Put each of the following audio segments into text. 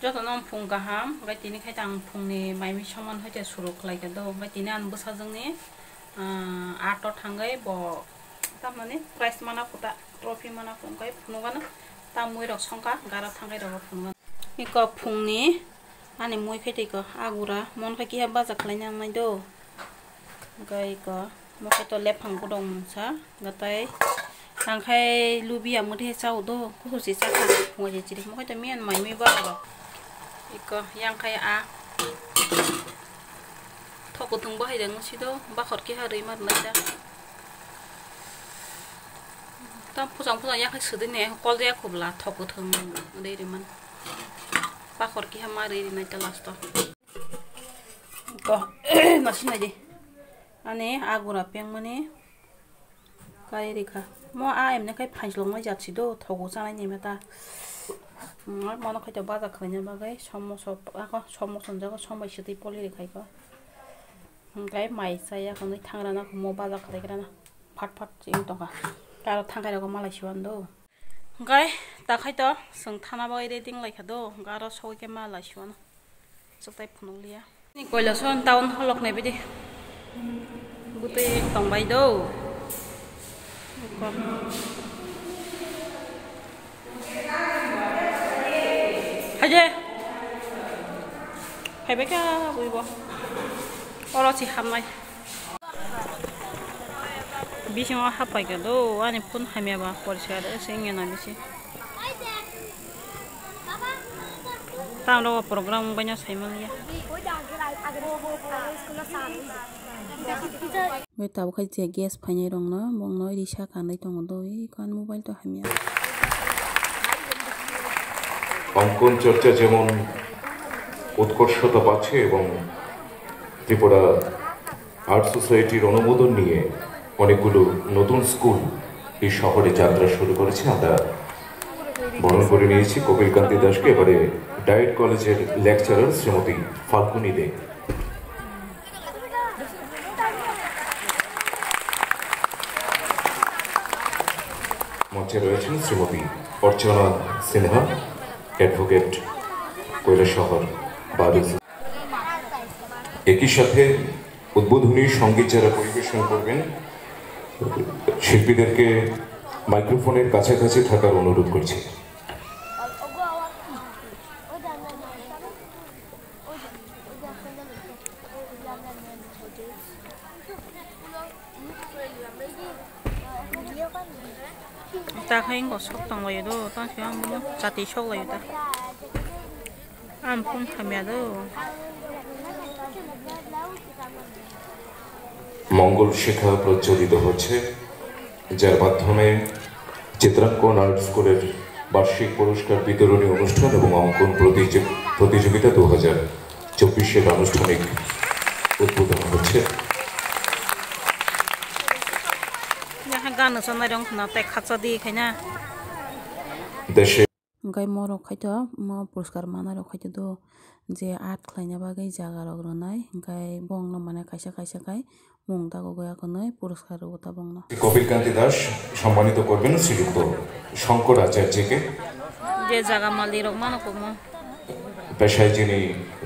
যত নম ফুং গাহাম ओमफ्राय तिनिखाय आं फुंनि माइमि समान होते सुरु खालायगोन ओमफ्राय तिनि आं बोसा जोंनि आट थांगै ब तामाने प्राइस माना फुटा ट्रफी माना फुंगै फुनुगानो ता मुइ रक संका गारा थांगै रक फुनुगान इक फुंनि आनि मुइ खैतिको आगुरा मन खै किहा बाजा खालायनो आं नायदो ओमफ्राय इक मखैतो लेफां गुदं सा गताय थांखाय लुबिया मुथे चावदो कुहुसि चाखा फुंगै जिरि मखैतो मियान माइमि बाबा इक यांखाय आ थको थों बाहायदों सिदो बाखरखि हारै मारनायदा ता फुजां यांखाय सोदोने कल जाया खबला थको थों ओरैमान बाखरखि हा मारै नायता लास्ट इक मासिनायदि आने आगुरा पें माने काय रेखा म आ एमने खाय फाइजलंनाय जाथिदो थको जानाय नेमेता मन खैतो बाजा खालायनो बागै समोसा समोसा जागा समबायसो दै पलि रेखायखो ओमफ्राय माइ जाया खनै थांग्राना म बाजा खालायग्राना फाट फाट जिं दंगा गारो थांगायरागो मालाय सिवानदो ओमफ्राय दाखायतो जों थाना बागै रेडिं लायखादो गारो सौके मालाय सिवान जोबताय फुनुलिया नि कयलासन टाउन हलकनाय बायदि गुतै दंबाय दो हाजे फायबायका बयबो अरसि हामनाय बिसिङाव हाबफायगोदो आंनि फन हामियाबा परिस्कार सेंगेना बिसि तामरो प्रग्राम बायना साइमलिया वे ताव खायसे गेस फायनाय दं ना बंनो रिसा कानै दङ दो कान मोबाइल तो हामिया অঙ্কন চর্চা যেমন উৎকর্ষতা পাচ্ছে এবং ত্রিপুরা আর্ট সোসাইটির অনুমোদন নিয়ে অনেকগুলো নতুন স্কুল এই শহরে যাত্রা শুরু করেছে আমরা বরণ করে নিয়েছি কপিলকান্তি দাসকে এবারে ডায়েট কলেজের লেকচারার শ্রীমতী ফাল্গুনি দে মঞ্চে রয়েছেন শ্রীমতী অর্চনা সিনহা অ্যাডভোকেট কৈলাসহর বাদী একই সাথে উদ্বোধনী সঙ্গীত যারা পরিবেশন করবেন শিল্পীদেরকে মাইক্রোফোনের কাছাকাছি থাকার অনুরোধ করছি ताखाय गसक दंलायो दो तांसो आं बुङो जाति सगलायो दा आं फन खामिया दो মঙ্গল শিখা প্রজ্বলিত হচ্ছে যার মাধ্যমে চিত্রাঙ্কন আর্ট স্কুলের বার্ষিক পুরস্কার বিতরণী অনুষ্ঠান এবং অঙ্কন প্রতিযোগিতা 2024-এর আনুষ্ঠানিক উদ্বোধন হচ্ছে गानो सनाय दं ना ताय खाचा दी खायना देशे गाय मरो खायतो म पुरस्कार माना रखायतो दो जे आर्ट खायना बागै जागा रग्रनाय गाय बंग माने खायसा खायसा गाय मुं दागो गया कनै पुरस्कार ওটা বংনা কপিলকান্তি দাস সম্মানিত করবেন শ্রীযুক্ত শঙ্কর আচার্যকে যে জায়গা মালি রক মানো কম পেশায় যিনি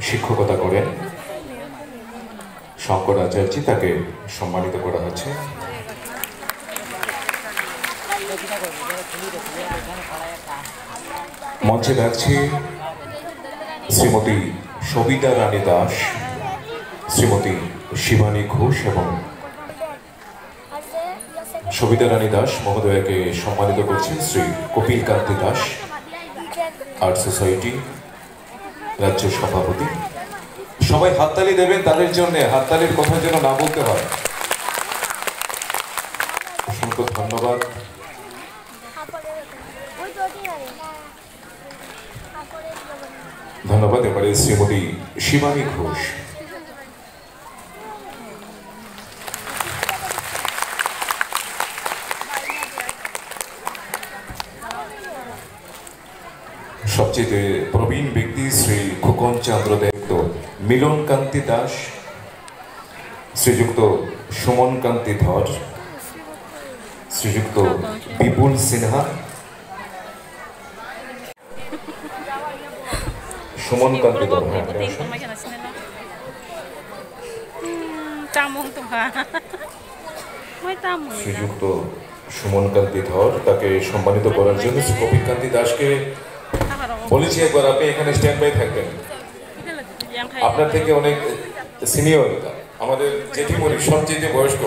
শিক্ষকতা করেন শঙ্কর আচার্য তাকে সম্মানিত করা হচ্ছে মঞ্চে রাখছি শ্রীমতী সবিতা রানী দাস শ্রীমতী শিবানী ঘোষ এবং সবিতা রানী দাস মহোদয়াকে সম্মানিত করছেন শ্রী কপিলকান্তি দাস আর্ট সোসাইটি রাজ্য সভাপতি সবাই হাততালি দেবেন তাদের জন্য হাততালির কথা যেন না বলতে হয় অসংখ্য ধন্যবাদ ধন্যবাদ এবারে শ্রীমতী শিবানী ঘোষ সবচেয়ে প্রবীণ ব্যক্তি শ্রী খোকন চন্দ্র দেব মিলন কান্তি দাস শ্রীযুক্ত সুমন কান্তি ধর শ্রীযুক্ত বিপুল সিনহা সুমন কান্তি ধর। হ্যাঁ, Buting tumay kana sinela. Tamong tumha. Moy tamong. শ্রীযুক্ত সুমন কান্তি ধর, তাকে সম্মানিত করার জন্য শ্রী কপিল কান্তি দাসকে বলেছি একবার আপনি এখানে স্ট্যান্ড বাই থাকবেন। আপনার থেকে অনেক সিনিয়র আমাদের জেঠিমণি সবচেয়ে বয়স্ক,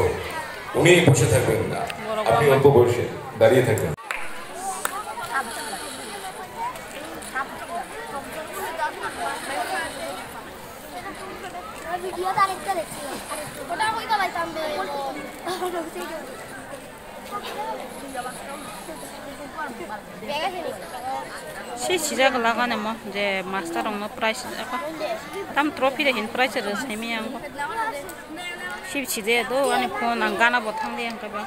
উনি বসে থাকবেন না, আপনি অল্প বয়সে দাঁড়িয়ে থাকবেন। Si sijak lagane mo je master ong no price ako tam trophy de hin price de semi ang ko si chide do ani phone ang gana bothang de ang ka ba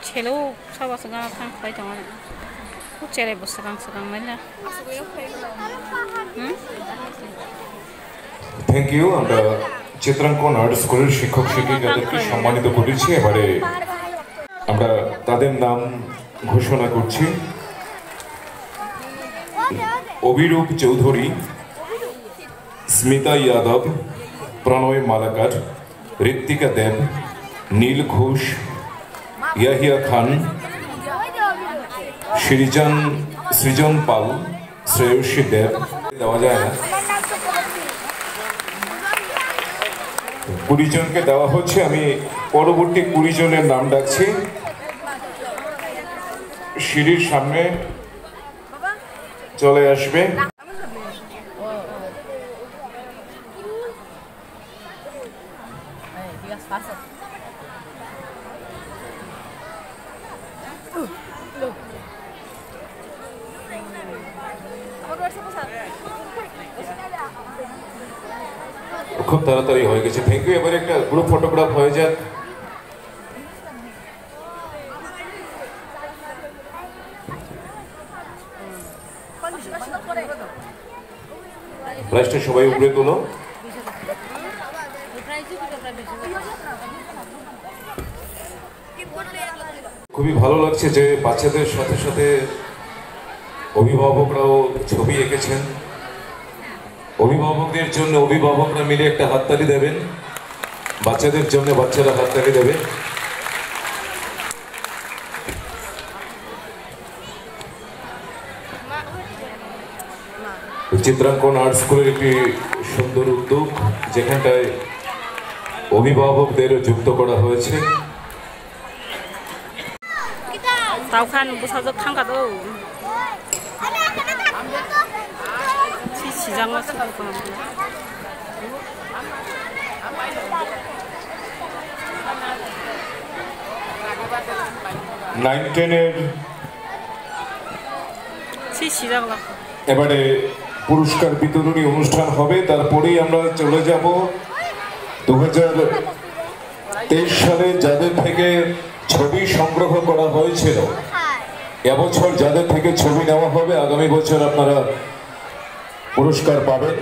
chelo sabas gana thang khai jang ani ku chere bosang sang mala thank you. আমরা চিত্রাঙ্কন art স্কুলের শিক্ষক শিক্ষিকাদেরকে সম্মানিত করেছি। এবারে আমরা তাদের নাম ঘোষণা করছি। অভিরূপ চৌধুরী, স্মিতা যাদব, প্রণয় মালাকার, ঋত্বিকা দেব, নীল ঘোষ, ইয়াহিয়া খান, সৃজন পাল, শ্রেয়সী দেব। দেওয়া যায় না, 20 জনকে দেওয়া হচ্ছে। আমি পরবর্তী 20 জনের নাম ডাকছি। সিঁড়ির সামনে চলে আসবে। খুব তাড়াতাড়ি হয়ে গেছে, থ্যাংক ইউ। এবারে একটা গ্রুপ ফটোগ্রাফ হয়ে যাক। প্রাইসটা সবাই উপরে তোলো। খুবই ভালো লাগছে যে বাচ্চাদের সাথে সাথে অভিভাবকরাও ছবি এঁকেছেন। অভিভাবকদের জন্য অভিভাবকরা মিলে একটা হাততালি দেবেন, বাচ্চাদের জন্য বাচ্চারা হাততালি দেবে। চিত্রাঙ্কন আর্ট স্কুলের একটি সুন্দর উদ্যোগ, যেখানটায় অভিভাবকদের যুক্ত করা হয়েছে। Taukan busajak thang ka do si sijang ma sa ko 9-10 এর si sijang la এবারে পুরস্কার বিতরণী অনুষ্ঠান হবে। তারপরেই আমরা চলে যাব 2023 সালে যাদের থেকে ছবি সংগ্রহ করা হয়েছিল, এবছর যাদের থেকে ছবি নেওয়া হবে, আগামী বছর আপনারা পুরস্কার পাবেন।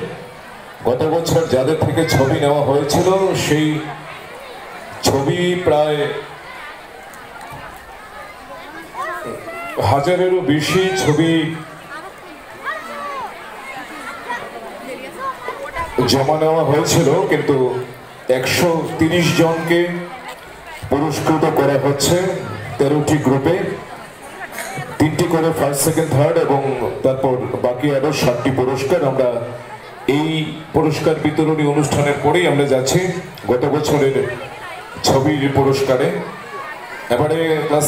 গত বছর যাদের থেকে ছবি নেওয়া হয়েছিল, সেই ছবি প্রায় 1000-এরও বেশি ছবি জমা নেওয়া হয়েছিল, কিন্তু 130 জনকে পুরস্কৃত করা হচ্ছে 13টি গ্রুপে, 3টি করে ফার্স্ট সেকেন্ড থার্ড এবং তারপর বাকি আরো 7টি পুরস্কার। আমরা এই পুরস্কার বিতরণী অনুষ্ঠানের পরেই আমরা যাচ্ছি গত বছরের ছবির পুরস্কারে। এবারে ক্লাস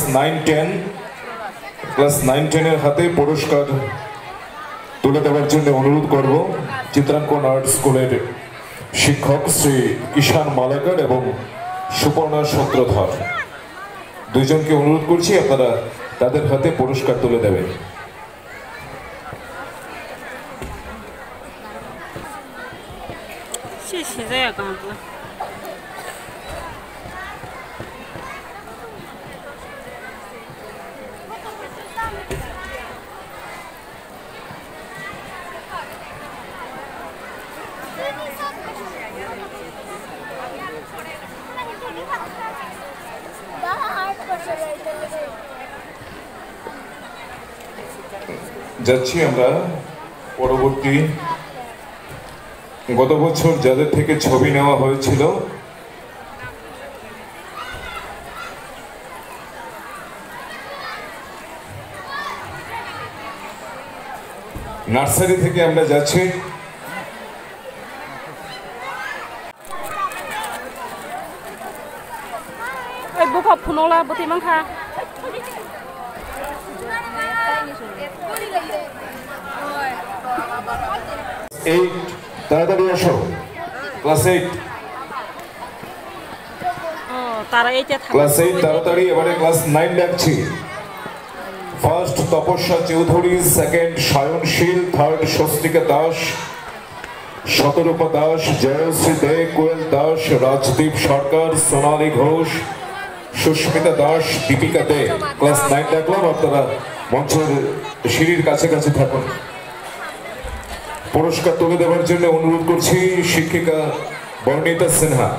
9-10 এর হাতে পুরস্কার তুলে দেওয়ার জন্য অনুরোধ করব চিত্রাঙ্কন আর্ট স্কুলের শিক্ষক শ্রী কিষান মালাকার এবং সুপর্ণা সূত্রধর, দুইজনকে অনুরোধ করছি আপনারা তাদের হাতে পুরস্কার তুলে দেবেন। si sijaya ka যাচ্ছি আমরা পরবর্তী গত বছর যাদের থেকে ছবি নেওয়া হয়েছিল নার্সারি থেকে আমরা যাচ্ছি। buka punola buti mangha তাড়াতাড়ি আসো ক্লাস 8 তারা এইটা ক্লাস 8 তাড়াতাড়ি এবারে ক্লাস 9 ডাকছি। ফার্স্ট তপস্যা চৌধুরী, সেকেন্ড সায়নশীল, থার্ড স্বস্তিকা দাস, শতরূপা দাস, জয়শ্রী দে, কোয়েল দাস, রাজদীপ সরকার, সোনালী ঘোষ, সুস্মিতা দাস, দীপিকা দে। ক্লাস 9 ডাকলাম, আপনারা মঞ্চের সিঁড়ির কাছাকাছি থাকুন। পুরস্কার তুলে দেওয়ার জন্য অনুরোধ করছি শিক্ষিকা বর্ণিতা সিনহা।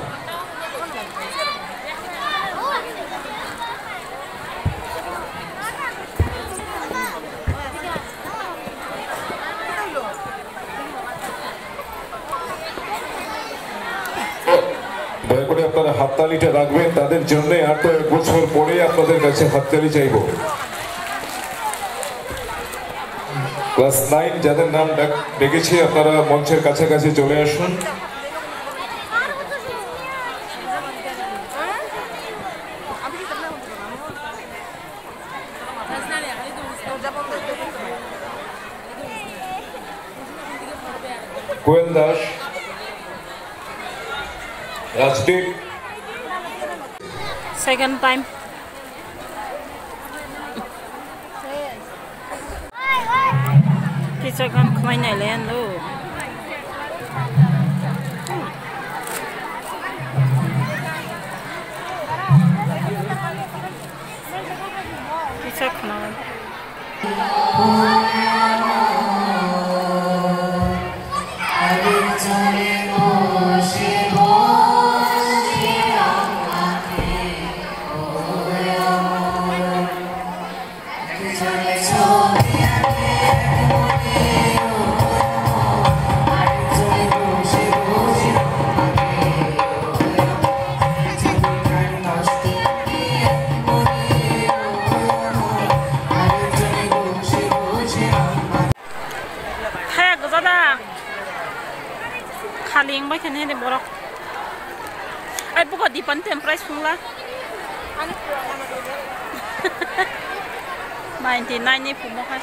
দয়া করে আপনারা হাততালিটা রাখবেন তাদের জন্য, আর তো 1 বছর পরে আপনাদের কাছে হাততালি চাইব। ক্লাস 9 যাদের নাম ডেকেছি আপনারা মঞ্চের কাছাকাছি চলে আসুন। কোয়েল Das, Rajdeep, second time teacher kan khamai nai len lo teacher khana Kaling ba kene de borok ai buka di pantem price pungla 99 ni pumo ka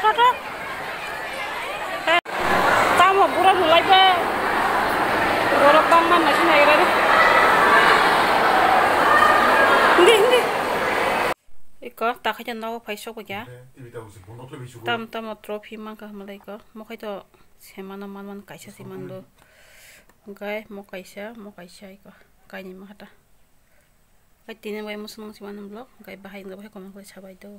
thot tamo pura mulai ba borok bang man nasin ai ra hindi iko ta kha naw phai sok ba tam trophy mang ka malai ko mo khai to semana man kaisa siman do gai mo kaisa iko kai ni ma hata kai tine bai mo sung siman blog gai bahain ga ba ko ma ko chabai do